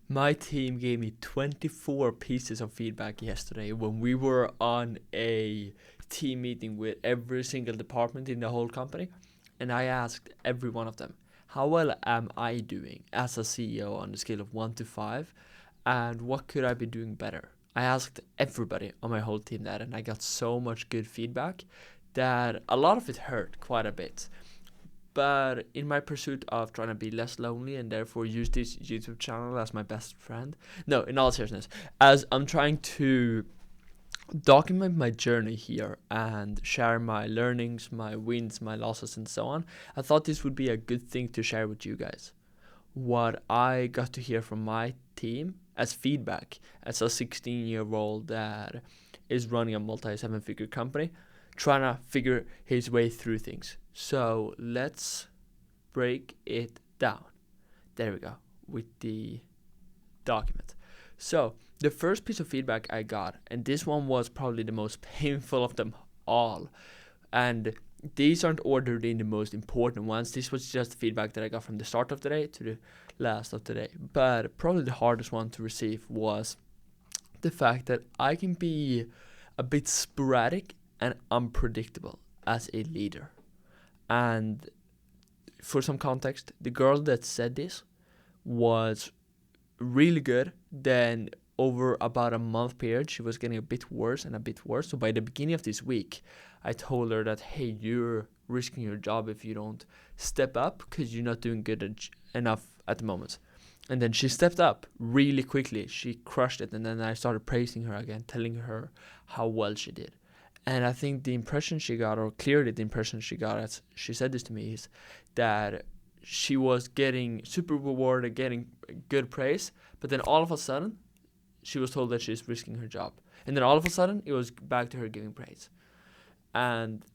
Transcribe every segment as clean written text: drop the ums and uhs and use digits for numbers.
My team gave me 24 pieces of feedback yesterday when we were on a team meeting with every single department in the whole company. And I asked every one of them, how well am I doing as a CEO on the scale of 1 to 5? And what could I be doing better? I asked everybody on my whole team that, and I got so much good feedback that a lot of it hurt quite a bit. But in my pursuit of trying to be less lonely and therefore use this YouTube channel as my best friend, no, in all seriousness, as I'm trying to document my journey here and share my learnings, my wins, my losses, and so on, I thought this would be a good thing to share with you guys. What I got to hear from my team as feedback as a 16-year-old that is running a multi seven figure company, trying to figure his way through things. So let's break it down. There we go, with the document. So the first piece of feedback I got, and this one was probably the most painful of them all, and these aren't ordered in the most important ones. This was just feedback that I got from the start of the day to the last of the day. But probably the hardest one to receive was the fact that I can be a bit sporadic and unpredictable as a leader. And for some context, the girl that said this was really good. Then over about a month period, she was getting a bit worse and a bit worse. So by the beginning of this week, I told her that, hey, you're risking your job if you don't step up because you're not doing good enough at the moment. And then she stepped up really quickly. She crushed it. And then I started praising her again, telling her how well she did. And I think the impression she got, or clearly the impression she got as she said this to me, is that she was getting super rewarded, getting good praise, but then all of a sudden, she was told that she's risking her job. And then all of a sudden, it was back to her giving praise. And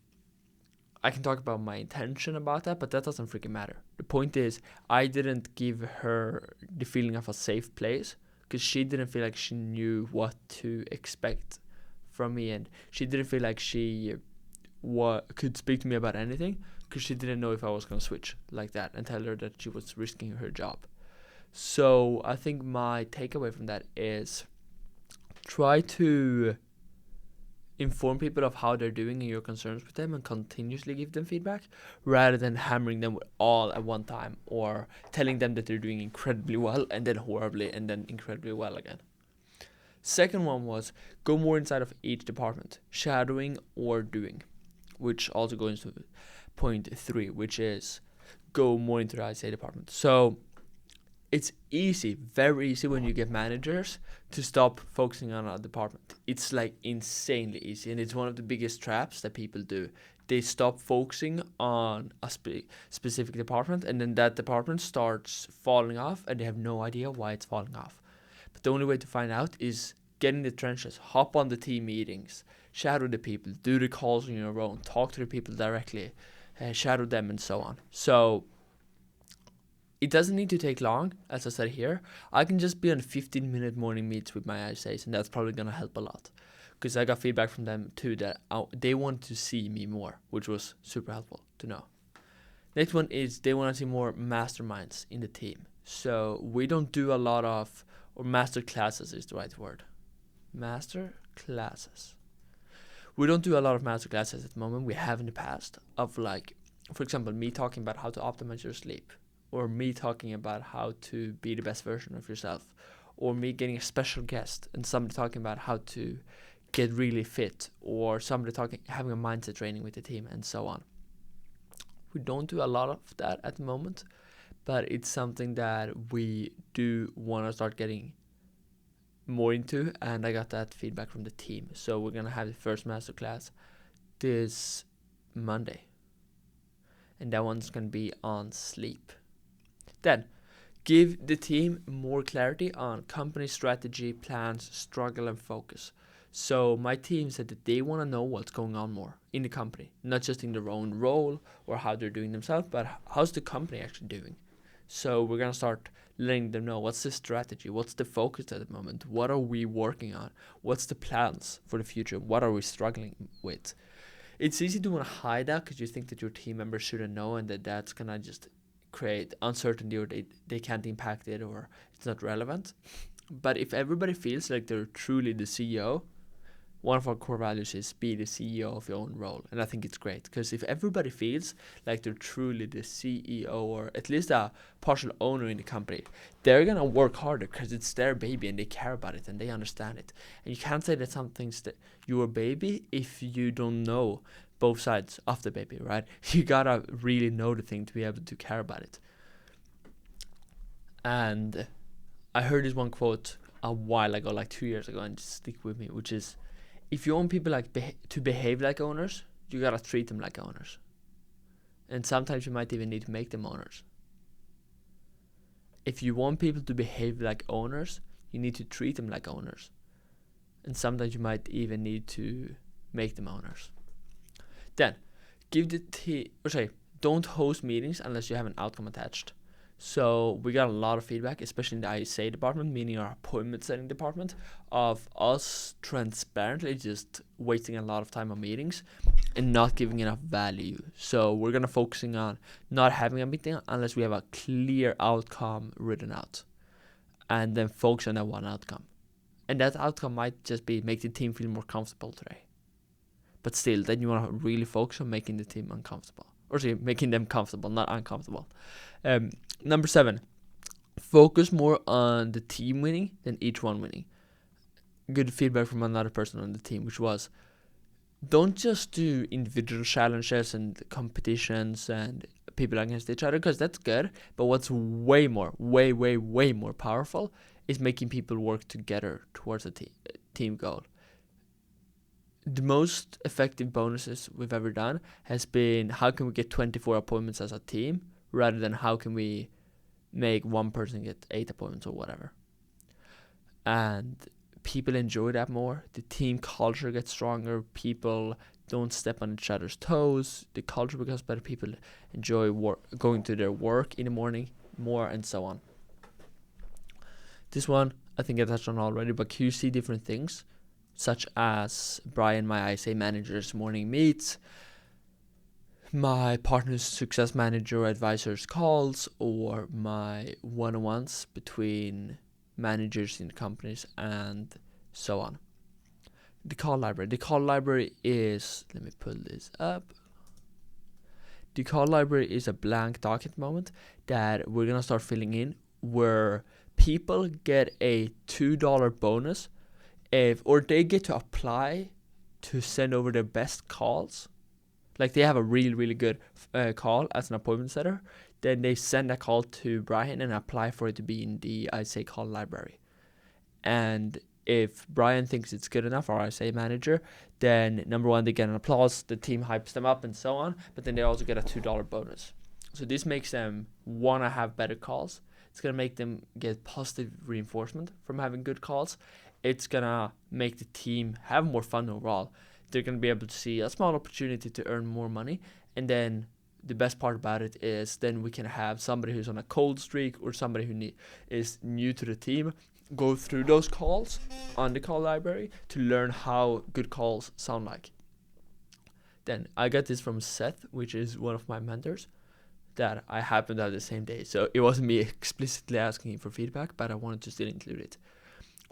I can talk about my intention about that, but that doesn't freaking matter. The point is, I didn't give her the feeling of a safe place because she didn't feel like she knew what to expect from me, and she didn't feel like she could speak to me about anything because she didn't know if I was going to switch like that and tell her that she was risking her job. So I think my takeaway from that is try to inform people of how they're doing and your concerns with them and continuously give them feedback rather than hammering them all at one time or telling them that they're doing incredibly well and then horribly and then incredibly well again. Second one was go more inside of each department, shadowing or doing, which also goes to point 3, which is go more into the ICA department. So it's easy, very easy when you get managers to stop focusing on a department. It's like insanely easy, and it's one of the biggest traps that people do. They stop focusing on a specific department, and then that department starts falling off, and they have no idea why it's falling off. But the only way to find out is get in the trenches, hop on the team meetings, shadow the people, do the calls on your own, talk to the people directly, shadow them, and so on. So it doesn't need to take long, as I said here. I can just be on 15-minute morning meets with my ISAs, and that's probably going to help a lot. Because I got feedback from them too that they want to see me more, which was super helpful to know. Next one is they want to see more masterminds in the team. So we don't do a lot of, or master classes is the right word. Master classes. We don't do a lot of master classes at the moment. We have in the past of like, for example, me talking about how to optimize your sleep, or me talking about how to be the best version of yourself, or me getting a special guest and somebody talking about how to get really fit, or somebody having a mindset training with the team, and so on. We don't do a lot of that at the moment, but it's something that we do want to start getting more into, and I got that feedback from the team. So we're gonna have the first masterclass this Monday, and that one's gonna be on sleep. Then give the team more clarity on company strategy, plans, struggle, and focus. So my team said that they want to know what's going on more in the company, not just in their own role or how they're doing themselves, but how's the company actually doing. So we're going to start letting them know what's the strategy, what's the focus at the moment, what are we working on, what's the plans for the future, what are we struggling with. It's easy to want to hide that because you think that your team members shouldn't know and that that's going to just create uncertainty, or they can't impact it, or it's not relevant. But if everybody feels like they're truly the CEO, one of our core values is be the CEO of your own role. And I think it's great, because if everybody feels like they're truly the CEO, or at least a partial owner in the company, they're going to work harder because it's their baby and they care about it and they understand it. And you can't say that something's your baby if you don't know both sides of the baby, right? You got to really know the thing to be able to care about it. And I heard this one quote a while ago, like 2 years ago, and just stick with me, which is, if you want people like to behave like owners, you gotta treat them like owners. And sometimes you might even need to make them owners. If you want people to behave like owners, you need to treat them like owners. And sometimes you might even need to make them owners. Then, don't host meetings unless you have an outcome attached. So we got a lot of feedback, especially in the ISA department, meaning our appointment setting department, of us transparently just wasting a lot of time on meetings and not giving enough value. So we're going to focusing on not having a meeting unless we have a clear outcome written out, and then focus on that one outcome. And that outcome might just be make the team feel more comfortable today. But still, then you want to really focus on making the team uncomfortable. Or making them comfortable, not uncomfortable. Number 7, focus more on the team winning than each one winning. Good feedback from another person on the team, which was, don't just do individual challenges and competitions and people against each other, because that's good. But what's way more powerful is making people work together towards a team goal. The most effective bonuses we've ever done has been, how can we get 24 appointments as a team, rather than how can we make one person get 8 appointments or whatever. And people enjoy that more. The team culture gets stronger. People don't step on each other's toes. The culture becomes better. People enjoy going to their work in the morning more, and so on. This one, I think I touched on already, but QC different things, such as Brian, my ISA manager's morning meets, my partner's success manager advisor's calls, or my one-on-ones between managers in companies, and so on. The call library. The call library is, let me pull this up. The call library is a blank document moment that we're going to start filling in, where people get a $2 bonus or they get to apply to send over their best calls. Like, they have a really, really good call as an appointment setter. Then they send a call to Brian and apply for it to be in the ISA call library. And if Brian thinks it's good enough, our ISA manager, then number one, they get an applause, the team hypes them up and so on, but then they also get a $2 bonus. So this makes them want to have better calls. It's going to make them get positive reinforcement from having good calls. It's going to make the team have more fun overall. They're going to be able to see a small opportunity to earn more money. And then the best part about it is then we can have somebody who's on a cold streak or somebody who is new to the team go through those calls on the call library to learn how good calls sound like. Then I got this from Seth, which is one of my mentors, that I happened to have the same day. So it wasn't me explicitly asking him for feedback, but I wanted to still include it.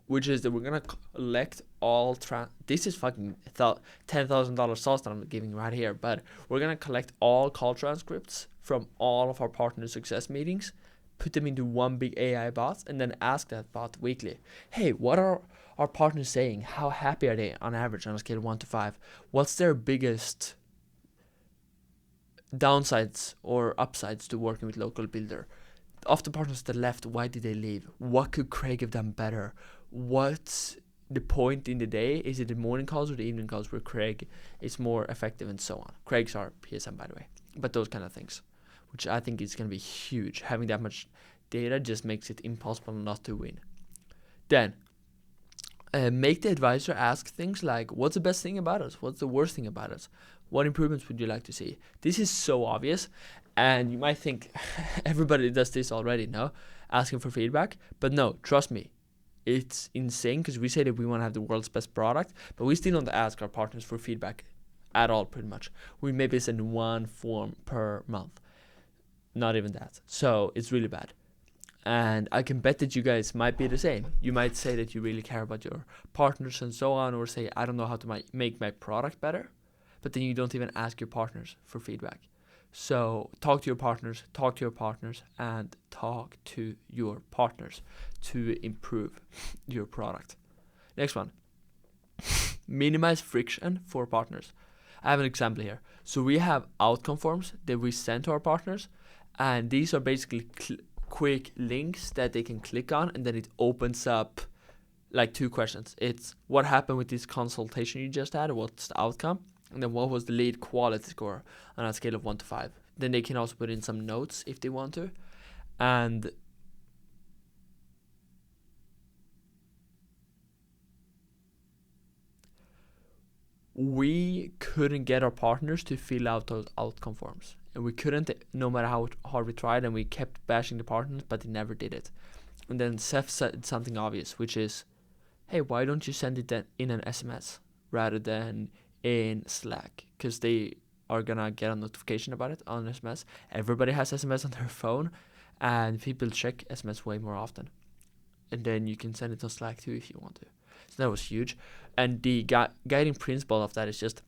Which is that we're going to collect all... this is fucking $10,000 sauce that I'm giving right here. But we're going to collect all call transcripts from all of our partner success meetings, put them into one big AI bot, and then ask that bot weekly, hey, what are our partners saying? How happy are they on average on a scale of 1 to 5? What's their biggest downsides or upsides to working with local builder? Of the partners that left, why did they leave? What could Craig have done better? What's the point in the day? Is it the morning calls or the evening calls where Craig is more effective, and so on? Craig's our PSM, by the way. But those kind of things, which I think is going to be huge. Having that much data just makes it impossible not to win. Then, make the advisor ask things like, what's the best thing about us? What's the worst thing about us? What improvements would you like to see? This is so obvious, and you might think everybody does this already, no? Asking for feedback. But no, trust me. It's insane, because we say that we want to have the world's best product, but we still don't ask our partners for feedback at all, pretty much. We maybe send one form per month. Not even that. So it's really bad. And I can bet that you guys might be the same. You might say that you really care about your partners and so on, or say, I don't know how to make my product better. But then you don't even ask your partners for feedback. So talk to your partners, and talk to your partners to improve your product. Next one. Minimize friction for partners. I have an example here. So we have outcome forms that we send to our partners, and these are basically quick links that they can click on, and then it opens up like 2 questions. It's what happened with this consultation you just had, what's the outcome, and then what was the lead quality score on a scale of 1 to 5. Then they can also put in some notes if they want to. And we couldn't get our partners to fill out those outcome forms. And we couldn't, no matter how hard we tried, and we kept bashing the partners, but they never did it. And then Seth said something obvious, which is, hey, why don't you send it in an SMS rather than in Slack? Because they are gonna get a notification about it on SMS. Everybody has SMS on their phone, and people check SMS way more often. And then you can send it on Slack too if you want to. So that was huge. And the guiding principle of that is just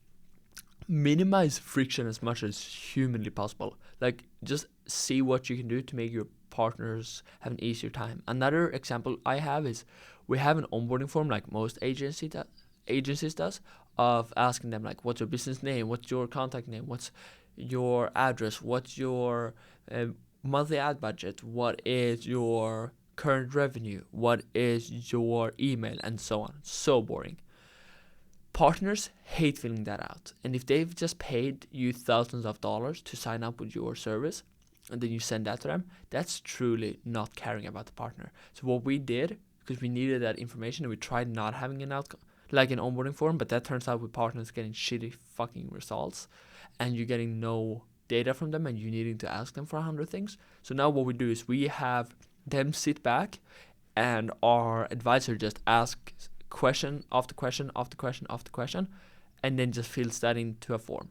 minimize friction as much as humanly possible. Like, just see what you can do to make your partners have an easier time. Another example I have is we have an onboarding form, like most agencies does, of asking them, like, what's your business name, what's your contact name, what's your address, what's your monthly ad budget, what is your current revenue, what is your email, and so on. So boring. Partners hate filling that out. And if they've just paid you thousands of dollars to sign up with your service, and then you send that to them, that's truly not caring about the partner. So what we did, because we needed that information, and we tried not having an outcome, like an onboarding form, but that turns out with partners getting shitty fucking results, and you're getting no data from them, and you needing to ask them for 100 things. So now what we do is we have them sit back, and our advisor just asks question after question after question after question, and then just fills that into a form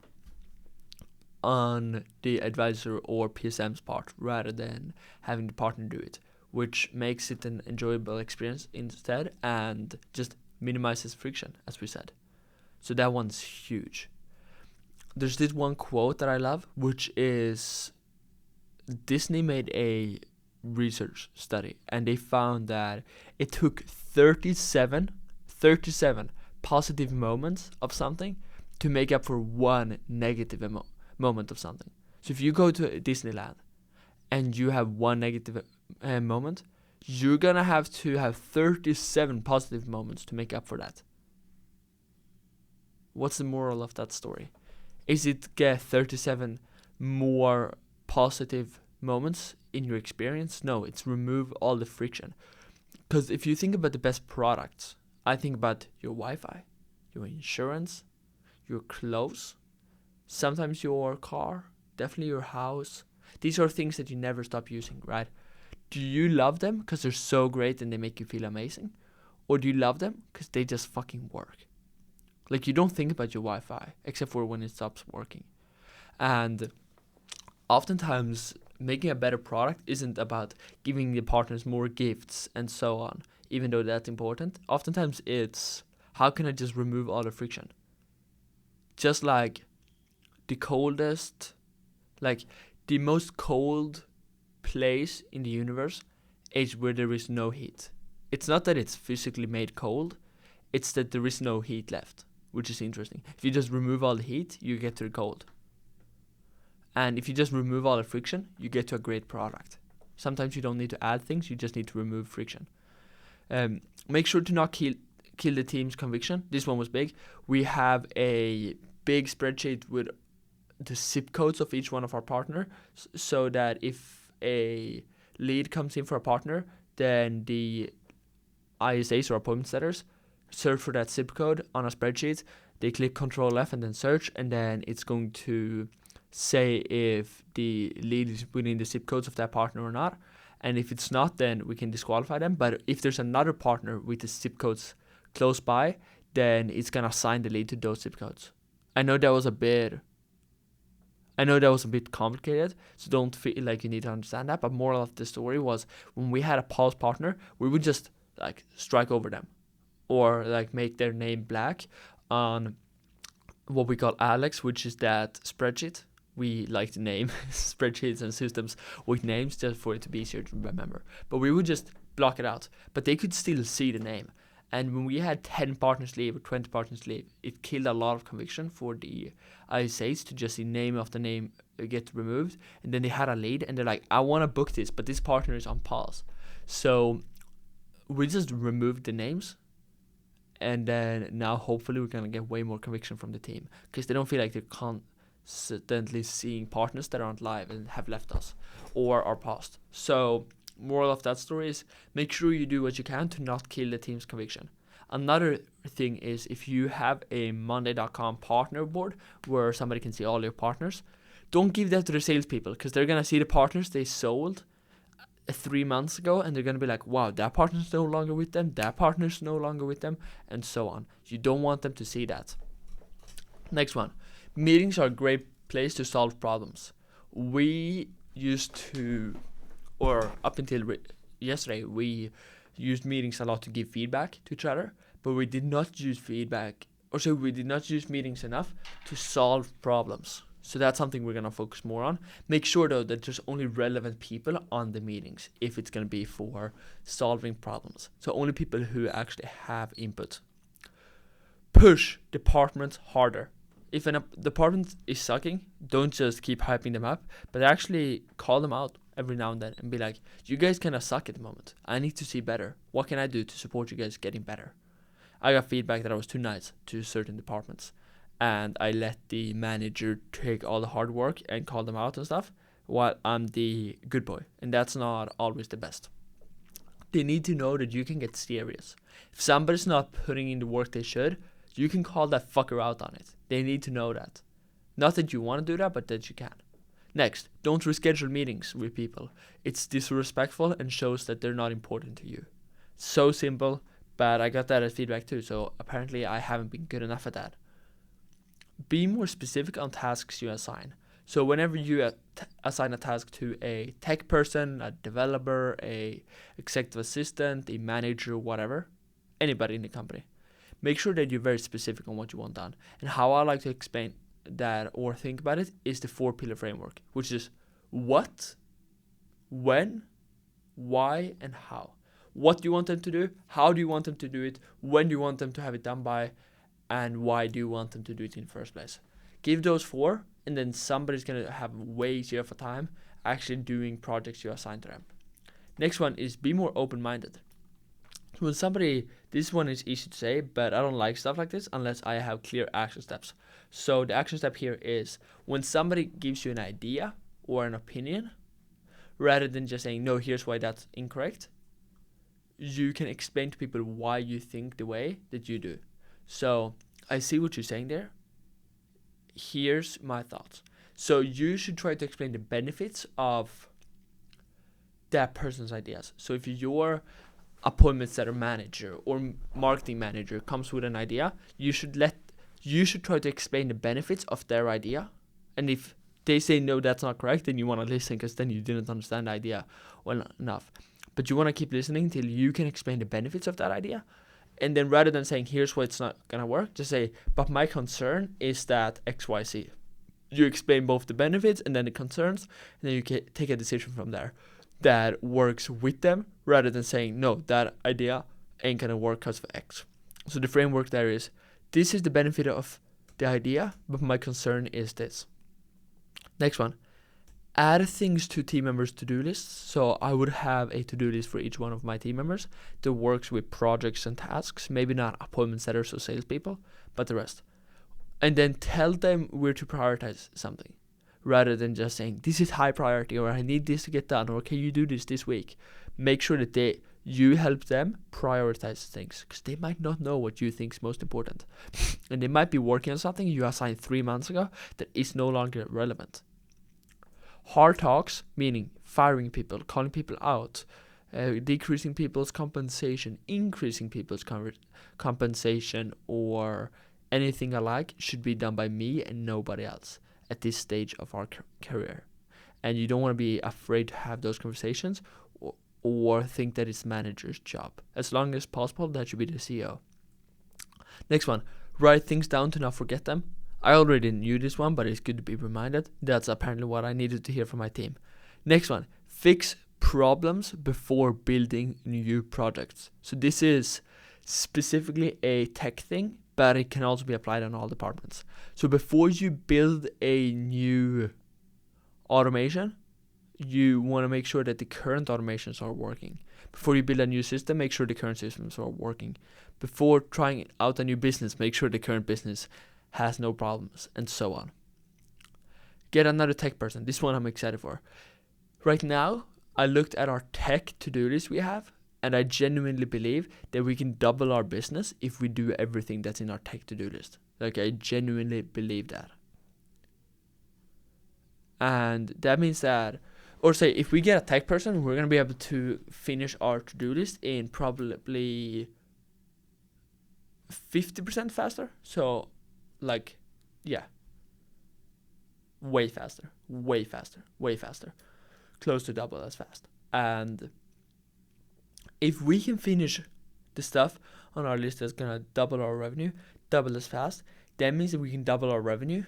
on the advisor or PSM's part, rather than having the partner do it, which makes it an enjoyable experience instead, and just minimizes friction, as we said. So that one's huge. There's this one quote that I love, which is Disney made a research study, and they found that it took 37 positive moments of something to make up for one negative moment of something. So if you go to Disneyland and you have one negative moment, you're gonna have to have 37 positive moments to make up for that. What's the moral of that story? Is it get 37 more positive moments in your experience? No, it's remove all the friction. Because if you think about the best products, I think about your Wi-Fi, your insurance, your clothes, sometimes your car, definitely your house. These are things that you never stop using, right? Do you love them because they're so great and they make you feel amazing? Or do you love them because they just fucking work? Like, you don't think about your Wi-Fi except for when it stops working. And oftentimes, making a better product isn't about giving the partners more gifts and so on, even though that's important. Oftentimes it's, how can I just remove all the friction? Just like the most cold place in the universe is where there is no heat. It's not that it's physically made cold, it's that there is no heat left, which is interesting. If you just remove all the heat, you get to the cold. And if you just remove all the friction, you get to a great product. Sometimes you don't need to add things, you just need to remove friction. Make sure to not kill the team's conviction. This one was big. We have a big spreadsheet with the zip codes of each one of our partners, so that if a lead comes in for a partner, then the ISAs or appointment setters search for that zip code on a spreadsheet. They click Control F and then search, and then it's going to say if the lead is within the zip codes of that partner or not. And if it's not, then we can disqualify them. But if there's another partner with the zip codes close by, then it's going to assign the lead to those zip codes. I know that was a bit I know that was a bit complicated, so don't feel like you need to understand that. But moral of the story was, when we had a pause partner, we would just like strike over them, or like make their name black on what we call Alex, which is that spreadsheet. We like to name spreadsheets and systems with names just for it to be easier to remember. But we would just block it out. But they could still see the name. And when we had 10 partners leave or 20 partners leave, it killed a lot of conviction for the ISAs to just see name after name get removed. And then they had a lead and they're like, I want to book this, but this partner is on pause. So we just removed the names. And then now hopefully we're going to get way more conviction from the team, because they don't feel like they're constantly seeing partners that aren't live and have left us or are paused. So moral of that story is, make sure you do what you can to not kill the team's conviction. Another thing is, if you have a Monday.com partner board where somebody can see all your partners, don't give that to the salespeople, because they're going to see the partners they sold 3 months ago, and they're going to be like, wow, that partner's no longer with them, that partner's no longer with them, and so on. You don't want them to see that. Next one. Meetings are a great place to solve problems. We used to, or up until yesterday, we used meetings a lot to give feedback to each other, but we did not use we did not use meetings enough to solve problems. So that's something we're going to focus more on. Make sure, though, that there's only relevant people on the meetings if it's going to be for solving problems. So only people who actually have input. Push departments harder. If a department is sucking, don't just keep hyping them up, but actually call them out every now and then and be like, you guys kind of suck at the moment. I need to see better. What can I do to support you guys getting better? I got feedback that I was too nice to certain departments, and I let the manager take all the hard work and call them out and stuff, while I'm the good boy, and that's not always the best. They need to know that you can get serious. If somebody's not putting in the work they should, you can call that fucker out on it. They need to know that. Not that you want to do that, but that you can. Next, don't reschedule meetings with people. It's disrespectful and shows that they're not important to you. So simple, but I got that as feedback too, so apparently I haven't been good enough at that. Be more specific on tasks you assign. So whenever you assign a task to a tech person, a developer, a executive assistant, a manager, whatever, anybody in the company, make sure that you're very specific on what you want done. And how I like to explain that or think about it is the 4-pillar framework, which is what, when, why, and how. What do you want them to do? How do you want them to do it? When do you want them to have it done by? And why do you want them to do it in the first place? Give those 4, and then somebody's going to have way easier of a time actually doing projects you assign to them. Next one is be more open-minded. When somebody, this one is easy to say, but I don't like stuff like this unless I have clear action steps. So the action step here is, when somebody gives you an idea or an opinion, rather than just saying, no, here's why that's incorrect, you can explain to people why you think the way that you do. So I see what you're saying there. Here's my thoughts. So you should try to explain the benefits of that person's ideas. So if your appointment setter manager or marketing manager comes with an idea, you should try to explain the benefits of their idea. And if they say no, that's not correct, then you want to listen, because then you didn't understand the idea well enough. But you want to keep listening till you can explain the benefits of that idea. And then rather than saying, here's why it's not going to work, just say, but my concern is that XYZ. You explain both the benefits and then the concerns, and then you can take a decision from there that works with them, rather than saying, no, that idea ain't going to work because of X. So the framework there is, this is the benefit of the idea, but my concern is this. Next one. Add things to team members' to-do lists. So I would have a to-do list for each one of my team members that works with projects and tasks, maybe not appointment setters or salespeople, but the rest. And then tell them where to prioritize something, rather than just saying, this is high priority, or I need this to get done, or can you do this week? Make sure that you help them prioritize things, because they might not know what you think is most important. And they might be working on something you assigned 3 months ago that is no longer relevant. Hard talks, meaning firing people, calling people out, decreasing people's compensation, increasing people's compensation, or anything alike, should be done by me and nobody else. at this stage of our career. And you don't want to be afraid to have those conversations or think that it's manager's job. As long as possible, that should be the CEO. Next one, write things down to not forget them. I already knew this one, but it's good to be reminded. That's apparently what I needed to hear from my team. Next one, fix problems before building new projects. So this is specifically a tech thing, but it can also be applied on all departments. So before you build a new automation, you want to make sure that the current automations are working. Before you build a new system, make sure the current systems are working. Before trying out a new business, make sure the current business has no problems, and so on. Get another tech person. This one I'm excited for. Right now, I looked at our tech to-do list we have, and I genuinely believe that we can double our business if we do everything that's in our tech to-do list. Like, I genuinely believe that. And that means that, or say, if we get a tech person, we're going to be able to finish our to-do list in probably 50% faster. So, like, yeah. Way faster. Close to double as fast. And if we can finish the stuff on our list that's going to double our revenue, double as fast, that means that we can double our revenue,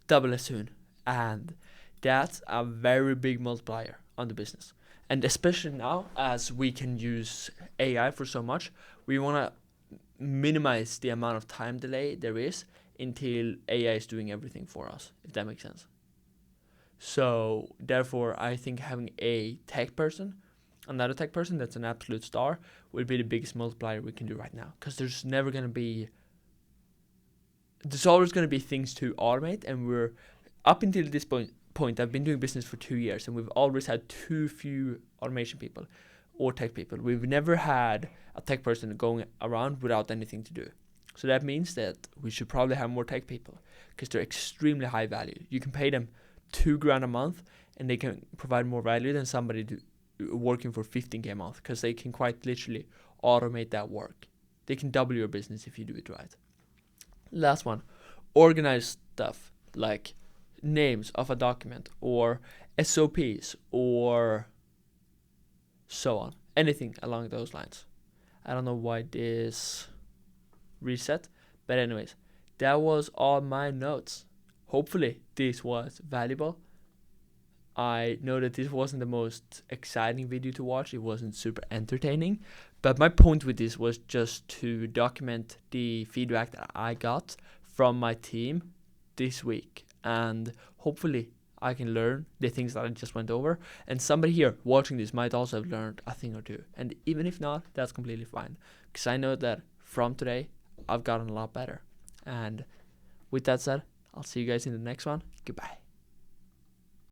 double as soon. And that's a very big multiplier on the business. And especially now, as we can use AI for so much, we want to minimize the amount of time delay there is until AI is doing everything for us, if that makes sense. So therefore, I think having a tech person, another tech person that's an absolute star, will be the biggest multiplier we can do right now. Because there's always going to be things to automate, and we're up until this point. I've been doing business for 2 years, and we've always had too few automation people or tech people. We've never had a tech person going around without anything to do. So that means that we should probably have more tech people, because they're extremely high value. You can pay them $2,000 a month, and they can provide more value than somebody working for $15,000 a month, because they can quite literally automate that work. They can double your business if you do it right. Last one, organize stuff like names of a document or SOPs or so on. Anything along those lines. I don't know why this reset, but anyways, that was all my notes. Hopefully this was valuable. I know that this wasn't the most exciting video to watch. It wasn't super entertaining, but my point with this was just to document the feedback that I got from my team this week, and hopefully I can learn the things that I just went over, and somebody here watching this might also have learned a thing or two, and even if not, that's completely fine, because I know that from today I've gotten a lot better. And with that said, I'll see you guys in the next one. Goodbye.